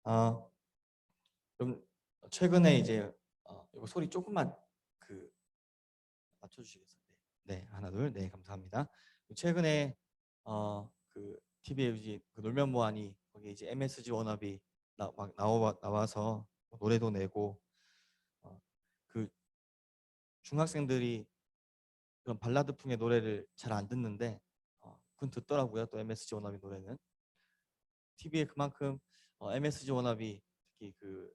아, 좀 최근에 이제 이거 소리 조금만 그 맞춰주시겠어요? 네, 네, 하나 둘, 네, 감사합니다. 최근에 그 TV에 그 놀면 뭐하니 거기 이제 MSG 워너비 막 나와서 노래도 내고 어, 그 중학생들이 그런 발라드풍의 노래를 잘 안 듣는데 그건 듣더라고요. 또 MSG 워너비 노래는 TV에 그만큼 MSG 워너비 특히 그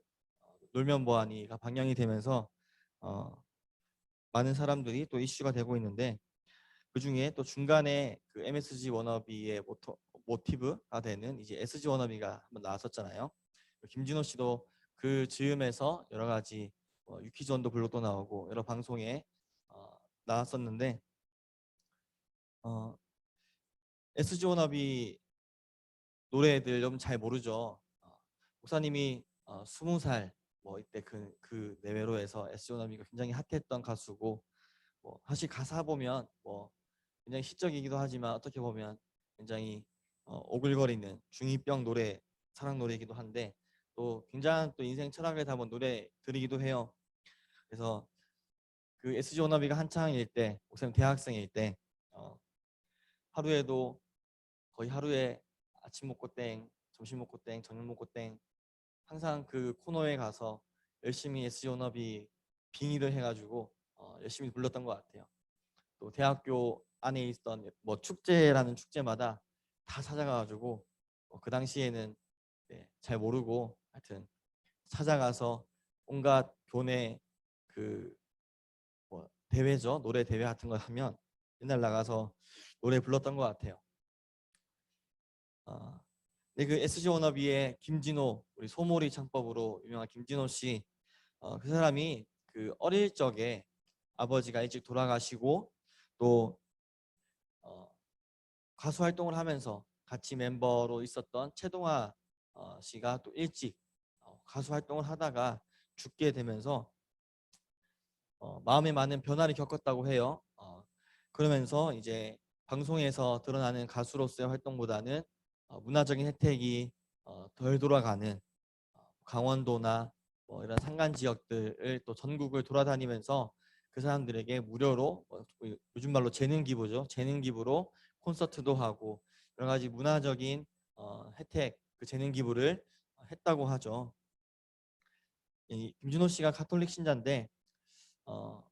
놀면 뭐하니가 방영이 되면서 어, 많은 사람들이 또 이슈가 되고 있는데 그 중에 또 중간에 그 MSG 워너비의 모티브가 되는 이제 SG 워너비가 한번 나왔었잖아요. 김진호 씨도 그 즈음에서 여러 가지 유키즈원도 블록도 나오고 여러 방송에 나왔었는데 어, SG 워너비 노래들 좀 잘 모르죠. 목사님이 20살 뭐 이때 그 내외로 해서 SG 워너비가 굉장히 핫했던 가수고 뭐 사실 가사 보면 뭐 굉장히 시적이기도 하지만 어떻게 보면 굉장히 오글거리는 중2병 노래 사랑 노래이기도 한데 또 굉장한 또 인생 철학을 담은 노래들이기도 해요. 그래서 그 SG 워너비가 한창일 때 목사님 대학생일 때 어, 하루에도 거의 하루에 아침 먹고 땡 점심 먹고 땡 저녁 먹고 땡 항상 그 코너에 가서 열심히 SG 워너비 빙의를 해가지고 열심히 불렀던 것 같아요. 또 대학교 안에 있던 뭐 축제라는 축제마다 다 찾아가가지고 그 당시에는 네, 잘 모르고 하여튼 찾아가서 온갖 교내 그 뭐 대회죠, 노래 대회 같은 거 하면 옛날 나가서 노래 불렀던 것 같아요. 네, 그 SG 워너비의 김진호, 우리 소몰이 창법으로 유명한 김진호 씨, 그 사람이 그 어릴 적에 아버지가 일찍 돌아가시고 또 가수 활동을 하면서 같이 멤버로 있었던 최동아 씨가 또 일찍 가수 활동을 하다가 죽게 되면서 마음에 많은 변화를 겪었다고 해요. 그러면서 이제 방송에서 드러나는 가수로서의 활동보다는 문화적인 혜택이 덜 돌아가는 강원도나 뭐 이런 산간 지역들을 또 전국을 돌아다니면서 그 사람들에게 무료로 요즘 말로 재능 기부죠. 재능 기부로 콘서트도 하고 여러 가지 문화적인 혜택, 그 재능 기부를 했다고 하죠. 이 김준호 씨가 가톨릭 신자인데 어,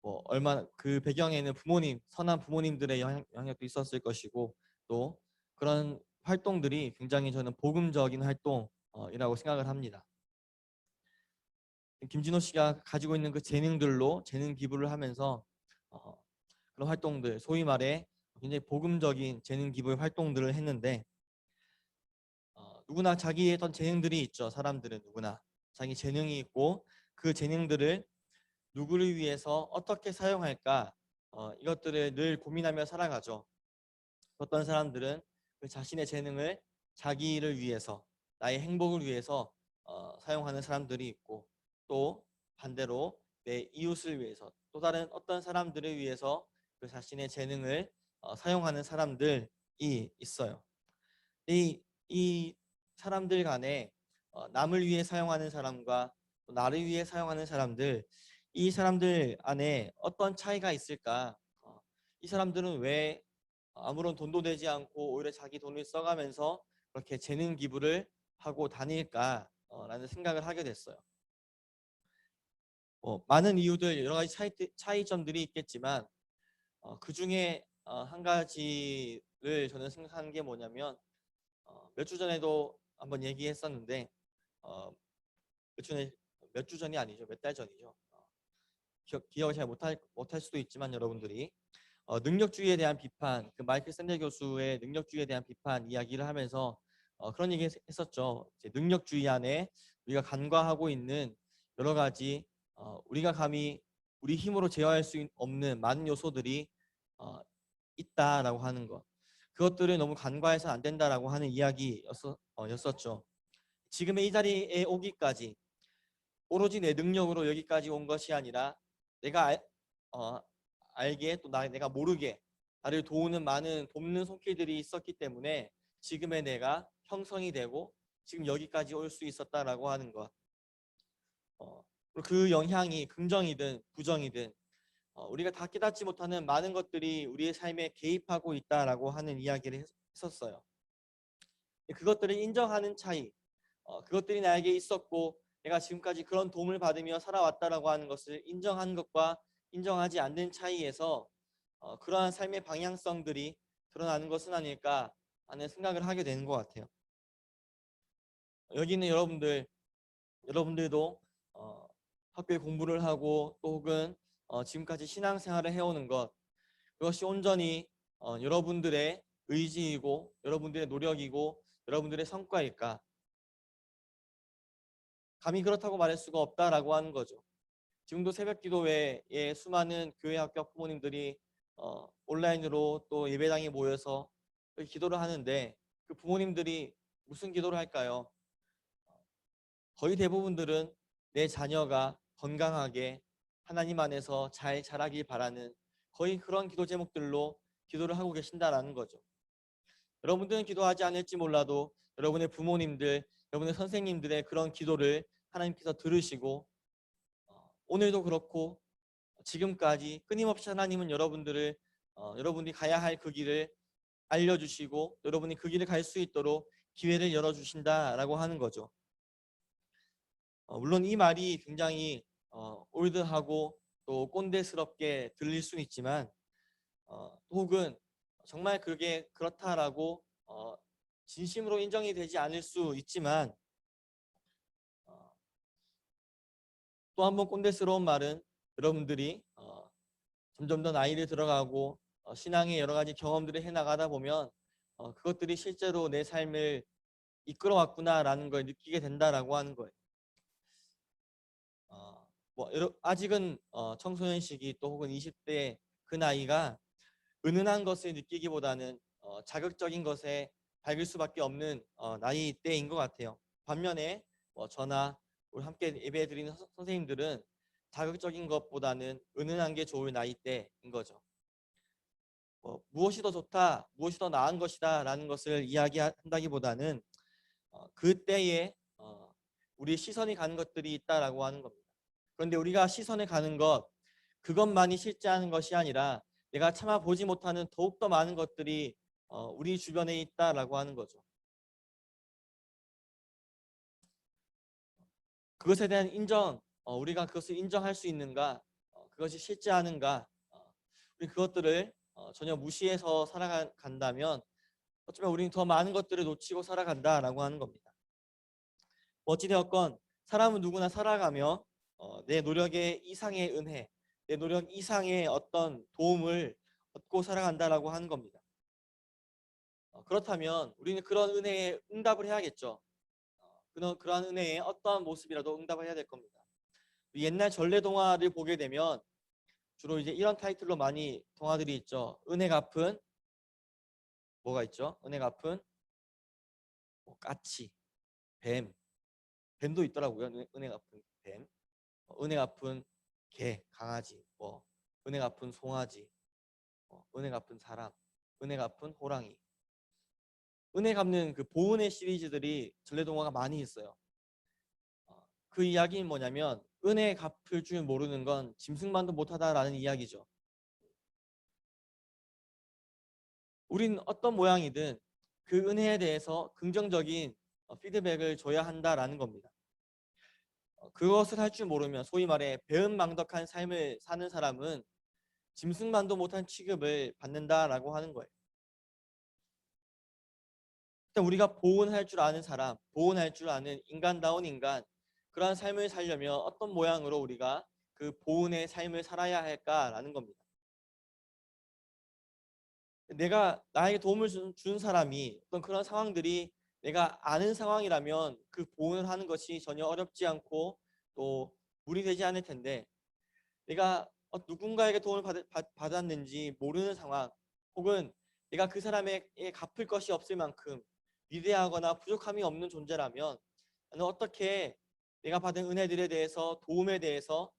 뭐 얼마나 그 배경에는 부모님, 선한 부모님들의 영향력도 있었을 것이고 또 그런 활동들이 굉장히 저는 복음적인 활동이라고 생각을 합니다. 김진호 씨가 가지고 있는 그 재능들로 재능 기부를 하면서 그런 활동들, 소위 말해 굉장히 복음적인 재능 기부의 활동들을 했는데 누구나 자기의 어떤 재능들이 있죠. 사람들은 누구나 자기 재능이 있고 그 재능들을 누구를 위해서 어떻게 사용할까 이것들을 늘 고민하며 살아가죠. 어떤 사람들은 그 자신의 재능을 자기를 위해서 나의 행복을 위해서 사용하는 사람들이 있고 또 반대로 내 이웃을 위해서 또 다른 어떤 사람들을 위해서 그 자신의 재능을 사용하는 사람들이 있어요. 이 사람들 간에 남을 위해 사용하는 사람과 또 나를 위해 사용하는 사람들 이 사람들 안에 어떤 차이가 있을까? 이 사람들은 왜 아무런 돈도 내지 않고 오히려 자기 돈을 써가면서 그렇게 재능 기부를 하고 다닐까? 라는 생각을 하게 됐어요. 많은 이유들 여러 가지 차이점들이 있겠지만 그 중에 한 가지를 저는 생각하는 게 뭐냐면 몇 주 전에도 한번 얘기했었는데 몇 주 전이 아니죠. 몇 달 전이죠. 기억을 잘 못할 수도 있지만 여러분들이 능력주의에 대한 비판, 그 마이클 샌델 교수의 능력주의에 대한 비판 이야기를 하면서 그런 얘기 했었죠. 이제 능력주의 안에 우리가 간과하고 있는 여러 가지 우리가 감히 우리 힘으로 제어할 수 없는 많은 요소들이 어, 있다라고 하는 것. 그것들을 너무 간과해서는 안 된다라고 하는 이야기였었죠. 지금의 이 자리에 오기까지 오로지 내 능력으로 여기까지 온 것이 아니라 내가 어, 알게 또 내가 모르게 나를 도우는 많은 돕는 손길들이 있었기 때문에 지금의 내가 형성이 되고 지금 여기까지 올 수 있었다라고 하는 것. 그 영향이 긍정이든 부정이든 우리가 다 깨닫지 못하는 많은 것들이 우리의 삶에 개입하고 있다라고 하는 이야기를 했었어요. 그것들을 인정하는 차이, 그것들이 나에게 있었고 내가 지금까지 그런 도움을 받으며 살아왔다라고 하는 것을 인정하는 것과 인정하지 않는 차이에서 그러한 삶의 방향성들이 드러나는 것은 아닐까 하는 생각을 하게 되는 것 같아요. 여기 있는 여러분들도 학교에 공부를 하고 또 혹은 지금까지 신앙생활을 해오는 것, 그것이 온전히 여러분들의 의지이고 여러분들의 노력이고 여러분들의 성과일까? 감히 그렇다고 말할 수가 없다라고 하는 거죠. 지금도 새벽기도회에 수많은 교회 합격 부모님들이 온라인으로 또 예배당에 모여서 기도를 하는데 그 부모님들이 무슨 기도를 할까요? 거의 대부분들은 내 자녀가 건강하게 하나님 안에서 잘 자라길 바라는 거의 그런 기도 제목들로 기도를 하고 계신다라는 거죠. 여러분들은 기도하지 않을지 몰라도 여러분의 부모님들, 여러분의 선생님들의 그런 기도를 하나님께서 들으시고 오늘도 그렇고 지금까지 끊임없이 하나님은 여러분들을 여러분이 가야 할 그 길을 알려주시고 여러분이 그 길을 갈 수 있도록 기회를 열어주신다라고 하는 거죠. 물론 이 말이 굉장히 올드하고 또 꼰대스럽게 들릴 수는 있지만 혹은 정말 그게 그렇다라고 진심으로 인정이 되지 않을 수 있지만 또 한 번 꼰대스러운 말은 여러분들이 점점 더 나이를 들어가고 신앙의 여러 가지 경험들을 해나가다 보면 그것들이 실제로 내 삶을 이끌어왔구나라는 걸 느끼게 된다라고 하는 거예요. 아직은 청소년 시기 또 혹은 20대 그 나이가 은은한 것을 느끼기보다는 자극적인 것에 밝을 수밖에 없는 나이대인 것 같아요. 반면에 저나 우리 함께 예배드리는 선생님들은 자극적인 것보다는 은은한 게 좋을 나이대인 거죠. 무엇이 더 좋다, 무엇이 더 나은 것이다 라는 것을 이야기한다기보다는 그때에 우리 시선이 가는 것들이 있다라고 하는 겁니다. 그런데 우리가 시선을 가는 것, 그것만이 실제하는 것이 아니라 내가 참아 보지 못하는 더욱더 많은 것들이 우리 주변에 있다라고 하는 거죠. 그것에 대한 인정, 우리가 그것을 인정할 수 있는가, 그것이 실제하는가, 우리 그것들을 전혀 무시해서 살아간다면 어쩌면 우리는 더 많은 것들을 놓치고 살아간다라고 하는 겁니다. 어찌되었건 사람은 누구나 살아가며 내 노력의 이상의 은혜, 내 노력 이상의 어떤 도움을 얻고 살아간다라고 하는 겁니다. 그렇다면 우리는 그런 은혜에 응답을 해야겠죠. 그러한 은혜의 어떠한 모습이라도 응답을 해야 될 겁니다. 옛날 전래 동화를 보게 되면 주로 이제 이런 타이틀로 많이 동화들이 있죠. 은혜 갚은 뭐가 있죠? 은혜 갚은 까치, 뱀, 뱀도 있더라고요. 은혜 갚은 뱀, 은혜 갚은 개, 강아지, 은혜 갚은 송아지, 은혜 갚은 사람, 은혜 갚은 호랑이. 은혜 갚는 그 보은의 시리즈들이 전래동화가 많이 있어요. 그 이야기는 뭐냐면 은혜 갚을 줄 모르는 건 짐승만도 못하다라는 이야기죠. 우린 어떤 모양이든 그 은혜에 대해서 긍정적인 피드백을 줘야 한다라는 겁니다. 그것을 할 줄 모르면 소위 말해 배은망덕한 삶을 사는 사람은 짐승만도 못한 취급을 받는다라고 하는 거예요. 일단 우리가 보온할 줄 아는 사람, 보온할 줄 아는 인간다운 인간, 그러한 삶을 살려면 어떤 모양으로 우리가 그 보온의 삶을 살아야 할까라는 겁니다. 내가 나에게 도움을 준 사람이 어떤 그런 상황들이 내가 아는 상황이라면 그 보온을 하는 것이 전혀 어렵지 않고 또 무리되지 않을 텐데 내가 누군가에게 도움을 받았는지 모르는 상황 혹은 내가 그 사람에게 갚을 것이 없을 만큼 위대하거나 부족함이 없는 존재라면 나는 어떻게 내가 받은 은혜들에 대해서 도움에 대해서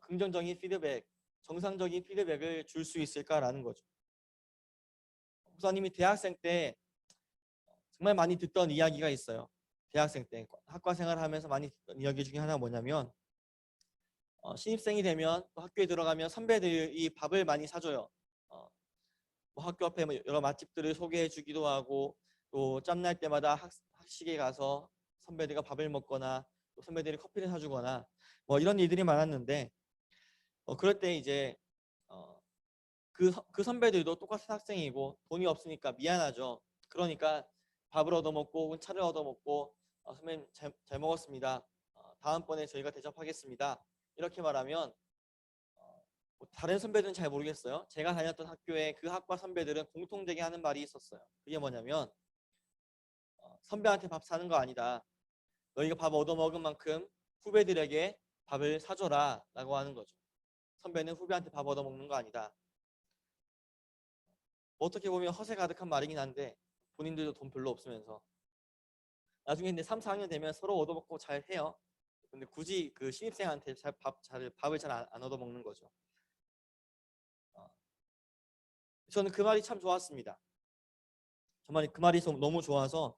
긍정적인 피드백, 정상적인 피드백을 줄 수 있을까라는 거죠. 목사님이 대학생 때 정말 많이 듣던 이야기가 있어요. 대학생 때 학과 생활하면서 많이 듣던 이야기 중에 하나가 뭐냐면 신입생이 되면 또 학교에 들어가면 선배들이 밥을 많이 사줘요. 뭐 학교 앞에 뭐 여러 맛집들을 소개해주기도 하고 또 짬날 때마다 학식에 가서 선배들과 밥을 먹거나 또 선배들이 커피를 사주거나 뭐 이런 일들이 많았는데 그럴 때 이제 그 선배들도 똑같은 학생이고 돈이 없으니까 미안하죠. 그러니까 밥을 얻어먹고 혹은 차를 얻어먹고 선배님 잘 먹었습니다. 다음번에 저희가 대접하겠습니다. 이렇게 말하면 뭐 다른 선배들은 잘 모르겠어요. 제가 다녔던 학교에 그 학과 선배들은 공통되게 하는 말이 있었어요. 그게 뭐냐면 선배한테 밥 사는 거 아니다. 너희가 밥 얻어먹은 만큼 후배들에게 밥을 사줘라 라고 하는 거죠. 선배는 후배한테 밥 얻어먹는 거 아니다. 어떻게 보면 허세 가득한 말이긴 한데 본인들도 돈 별로 없으면서 나중에 근데 3, 4학년 되면 서로 얻어먹고 잘 해요. 근데 굳이 그 신입생한테 밥을 잘 안 얻어먹는 거죠. 저는 그 말이 참 좋았습니다. 정말 그 말이 너무 좋아서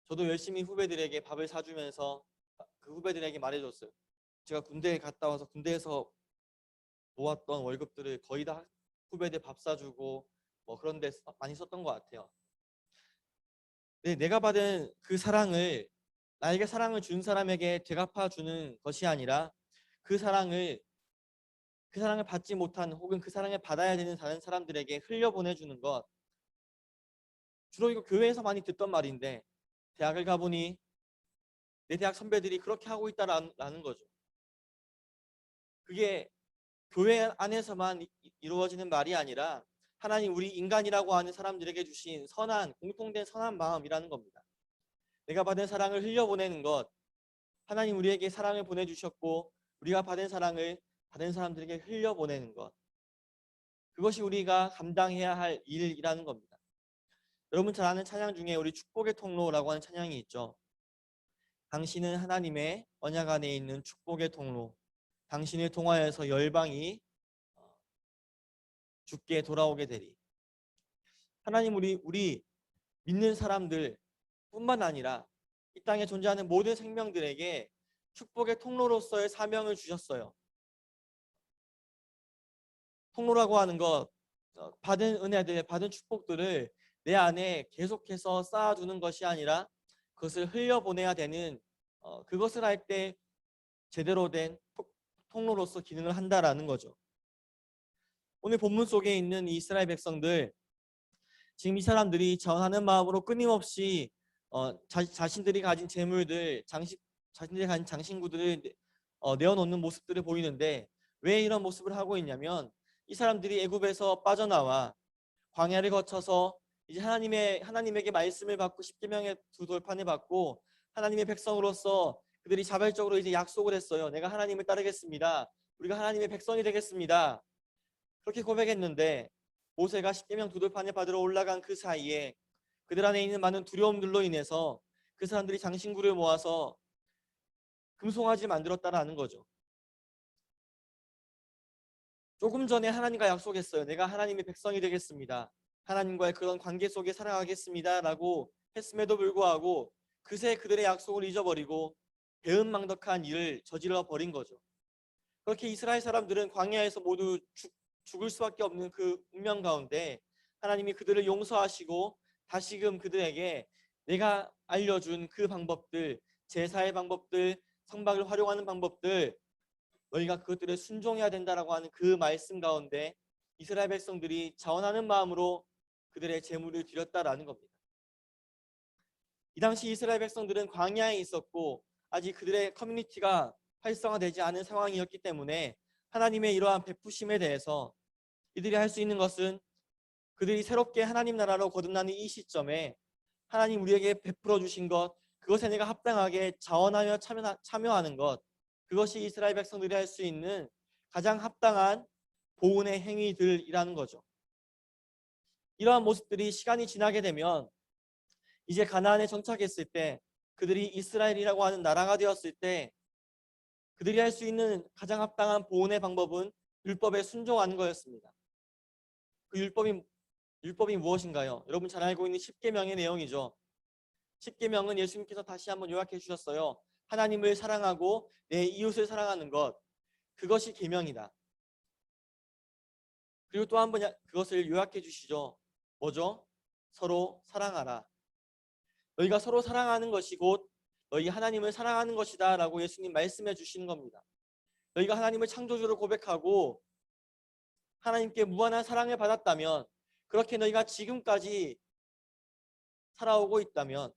저도 열심히 후배들에게 밥을 사주면서 그 후배들에게 말해줬어요. 제가 군대에 갔다 와서 군대에서 모았던 월급들을 거의 다 후배들 밥 사주고 뭐 그런 데 많이 썼던 것 같아요. 네, 내가 받은 그 사랑을 나에게 사랑을 준 사람에게 되갚아 주는 것이 아니라 그 사랑을 받지 못한 혹은 그 사랑을 받아야 되는 다른 사람들에게 흘려보내주는 것. 주로 이거 교회에서 많이 듣던 말인데 대학을 가보니 내 대학 선배들이 그렇게 하고 있다라는 거죠. 그게 교회 안에서만 이루어지는 말이 아니라 하나님 우리 인간이라고 하는 사람들에게 주신 공통된 선한 마음이라는 겁니다. 내가 받은 사랑을 흘려보내는 것, 하나님 우리에게 사랑을 보내주셨고 우리가 받은 사랑을 다른 사람들에게 흘려보내는 것, 그것이 우리가 감당해야 할 일이라는 겁니다. 여러분 잘 아는 찬양 중에 우리 축복의 통로라고 하는 찬양이 있죠. 당신은 하나님의 언약 안에 있는 축복의 통로, 당신을 통하여서 열방이 주께 돌아오게 되리. 하나님 우리 믿는 사람들 뿐만 아니라 이 땅에 존재하는 모든 생명들에게 축복의 통로로서의 사명을 주셨어요. 통로라고 하는 것, 받은 은혜들, 받은 축복들을 내 안에 계속해서 쌓아두는 것이 아니라 그것을 흘려보내야 되는 그것을 할 때 제대로 된 통로로서 기능을 한다라는 거죠. 오늘 본문 속에 있는 이 이스라엘 백성들, 지금 이 사람들이 전하는 마음으로 끊임없이 자신들이 가진 재물들, 자신들이 가진 장신구들을 내어놓는 모습들을 보이는데 왜 이런 모습을 하고 있냐면 이 사람들이 애굽에서 빠져나와 광야를 거쳐서 이제 하나님에게 말씀을 받고 십계명의 두 돌판을 받고 하나님의 백성으로서 그들이 자발적으로 이제 약속을 했어요. 내가 하나님을 따르겠습니다. 우리가 하나님의 백성이 되겠습니다. 그렇게 고백했는데 모세가 십계명 두 돌판을 받으러 올라간 그 사이에 그들 안에 있는 많은 두려움들로 인해서 그 사람들이 장신구를 모아서 금송아지 만들었다라는 거죠. 조금 전에 하나님과 약속했어요. 내가 하나님의 백성이 되겠습니다. 하나님과의 그런 관계 속에 살아가겠습니다. 라고 했음에도 불구하고 그새 그들의 약속을 잊어버리고 배은망덕한 일을 저질러 버린 거죠. 그렇게 이스라엘 사람들은 광야에서 모두 죽을 수밖에 없는 그 운명 가운데 하나님이 그들을 용서하시고 다시금 그들에게 내가 알려준 그 방법들, 제사의 방법들, 성막을 활용하는 방법들, 너희가 그것들에 순종해야 된다라고 하는 그 말씀 가운데 이스라엘 백성들이 자원하는 마음으로 그들의 재물을 드렸다라는 겁니다. 이 당시 이스라엘 백성들은 광야에 있었고 아직 그들의 커뮤니티가 활성화되지 않은 상황이었기 때문에 하나님의 이러한 베푸심에 대해서 이들이 할 수 있는 것은 그들이 새롭게 하나님 나라로 거듭나는 이 시점에 하나님 우리에게 베풀어 주신 것, 그것에 내가 합당하게 자원하며 참여하는 것, 그것이 이스라엘 백성들이 할 수 있는 가장 합당한 보은의 행위들이라는 거죠. 이러한 모습들이 시간이 지나게 되면 이제 가나안에 정착했을 때 그들이 이스라엘이라고 하는 나라가 되었을 때 그들이 할 수 있는 가장 합당한 보은의 방법은 율법에 순종하는 거였습니다. 그 율법이 무엇인가요? 여러분 잘 알고 있는 십계명의 내용이죠. 십계명은 예수님께서 다시 한번 요약해 주셨어요. 하나님을 사랑하고 내 이웃을 사랑하는 것, 그것이 계명이다. 그리고 또 한 번 그것을 요약해 주시죠. 뭐죠? 서로 사랑하라. 너희가 서로 사랑하는 것이 곧 너희 하나님을 사랑하는 것이다 라고 예수님 말씀해 주시는 겁니다. 너희가 하나님을 창조주로 고백하고 하나님께 무한한 사랑을 받았다면, 그렇게 너희가 지금까지 살아오고 있다면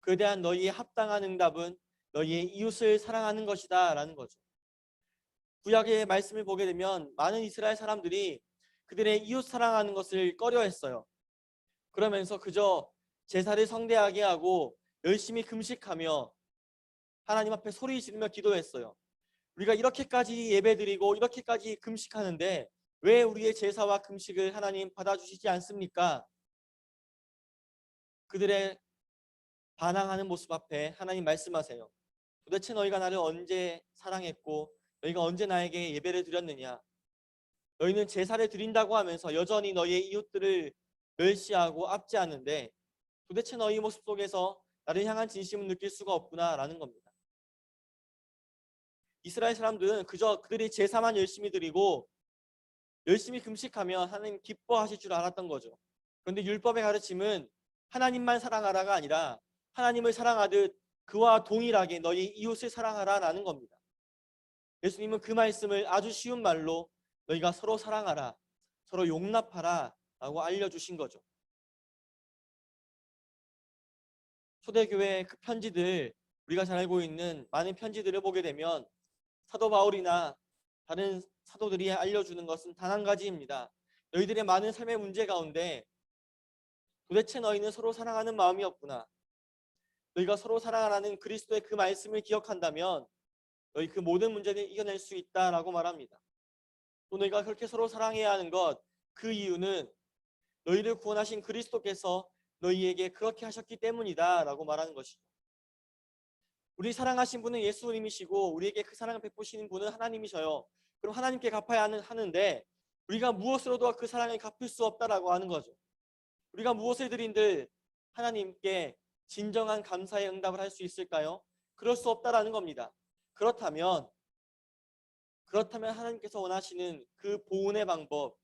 그에 대한 너희의 합당한 응답은 너희의 이웃을 사랑하는 것이다 라는 거죠. 구약의 말씀을 보게 되면 많은 이스라엘 사람들이 그들의 이웃 사랑하는 것을 꺼려했어요. 그러면서 그저 제사를 성대하게 하고 열심히 금식하며 하나님 앞에 소리 지르며 기도했어요. 우리가 이렇게까지 예배드리고 이렇게까지 금식하는데 왜 우리의 제사와 금식을 하나님 받아주시지 않습니까? 그들의 반항하는 모습 앞에 하나님 말씀하세요. 도대체 너희가 나를 언제 사랑했고 너희가 언제 나에게 예배를 드렸느냐? 너희는 제사를 드린다고 하면서 여전히 너희의 이웃들을 멸시하고 압제하는데 도대체 너희 모습 속에서 나를 향한 진심을 느낄 수가 없구나라는 겁니다. 이스라엘 사람들은 그저 그들이 제사만 열심히 드리고 열심히 금식하면 하나님 기뻐하실 줄 알았던 거죠. 그런데 율법의 가르침은 하나님만 사랑하라가 아니라 하나님을 사랑하듯 그와 동일하게 너희 이웃을 사랑하라라는 겁니다. 예수님은 그 말씀을 아주 쉬운 말로 너희가 서로 사랑하라, 서로 용납하라 라고 알려주신 거죠. 초대교회 그 편지들, 우리가 잘 알고 있는 많은 편지들을 보게 되면 사도 바울이나 다른 사도들이 알려주는 것은 단 한 가지입니다. 너희들의 많은 삶의 문제 가운데 도대체 너희는 서로 사랑하는 마음이었구나. 너희가 서로 사랑하라는 그리스도의 그 말씀을 기억한다면 너희 그 모든 문제를 이겨낼 수 있다라고 말합니다. 또 너희가 그렇게 서로 사랑해야 하는 것, 그 이유는 너희를 구원하신 그리스도께서 너희에게 그렇게 하셨기 때문이다 라고 말하는 것이죠. 우리 사랑하신 분은 예수님이시고 우리에게 그 사랑을 베푸시는 분은 하나님이셔요. 그럼 하나님께 갚아야 하는데 우리가 무엇으로도 그 사랑을 갚을 수 없다라고 하는 거죠. 우리가 무엇을 드린들 하나님께 진정한 감사의 응답을 할 수 있을까요? 그럴 수 없다라는 겁니다. 그렇다면 하나님께서 원하시는 그 보훈의 방법,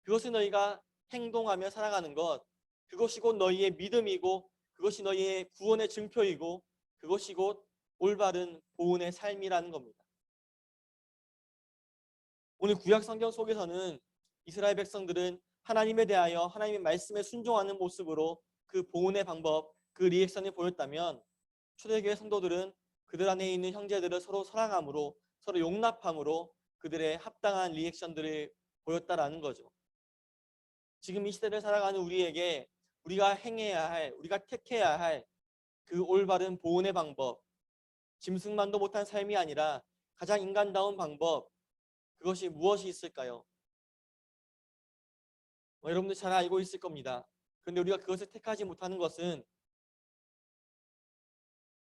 그것을 너희가 행동하며 살아가는 것, 그것이 곧 너희의 믿음이고 그것이 너희의 구원의 증표이고 그것이 곧 올바른 보훈의 삶이라는 겁니다. 오늘 구약 성경 속에서는 이스라엘 백성들은 하나님에 대하여 하나님의 말씀에 순종하는 모습으로 그 보훈의 방법, 그 리액션을 보였다면 초대교회 성도들은 그들 안에 있는 형제들을 서로 사랑함으로 서로 용납함으로 그들의 합당한 리액션들을 보였다라는 거죠. 지금 이 시대를 살아가는 우리에게 우리가 행해야 할, 우리가 택해야 할 그 올바른 보훈의 방법, 짐승만도 못한 삶이 아니라 가장 인간다운 방법, 그것이 무엇이 있을까요? 여러분들 잘 알고 있을 겁니다. 그런데 우리가 그것을 택하지 못하는 것은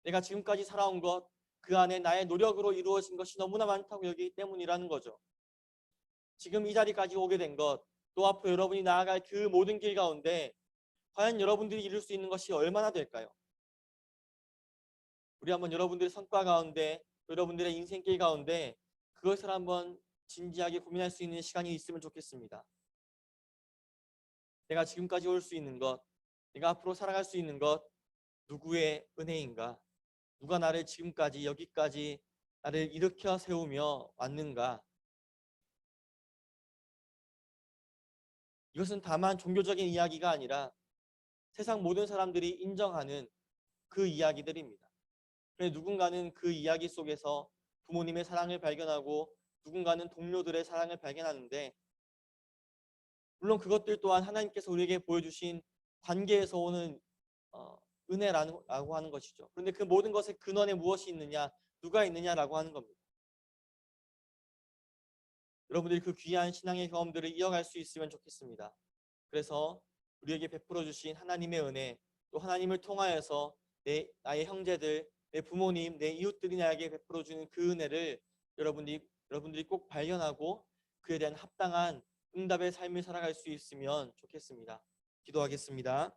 내가 지금까지 살아온 것, 그 안에 나의 노력으로 이루어진 것이 너무나 많다고 여기기 때문이라는 거죠. 지금 이 자리까지 오게 된 것, 또 앞으로 여러분이 나아갈 그 모든 길 가운데 과연 여러분들이 이룰 수 있는 것이 얼마나 될까요? 우리 한번 여러분들의 성과 가운데, 여러분들의 인생길 가운데 그것을 한번 진지하게 고민할 수 있는 시간이 있으면 좋겠습니다. 내가 지금까지 올 수 있는 것, 내가 앞으로 살아갈 수 있는 것, 누구의 은혜인가? 누가 나를 지금까지 여기까지 나를 일으켜 세우며 왔는가? 이것은 다만 종교적인 이야기가 아니라 세상 모든 사람들이 인정하는 그 이야기들입니다. 그런데 누군가는 그 이야기 속에서 부모님의 사랑을 발견하고 누군가는 동료들의 사랑을 발견하는데 물론 그것들 또한 하나님께서 우리에게 보여주신 관계에서 오는 은혜라고 하는 것이죠. 그런데 그 모든 것의 근원에 무엇이 있느냐, 누가 있느냐라고 하는 겁니다. 여러분들이 그 귀한 신앙의 경험들을 이어갈 수 있으면 좋겠습니다. 그래서 우리에게 베풀어 주신 하나님의 은혜, 또 하나님을 통하여서 나의 형제들, 내 부모님, 내 이웃들이 나에게 베풀어 주는 그 은혜를 여러분들이 꼭 발견하고 그에 대한 합당한 응답의 삶을 살아갈 수 있으면 좋겠습니다. 기도하겠습니다.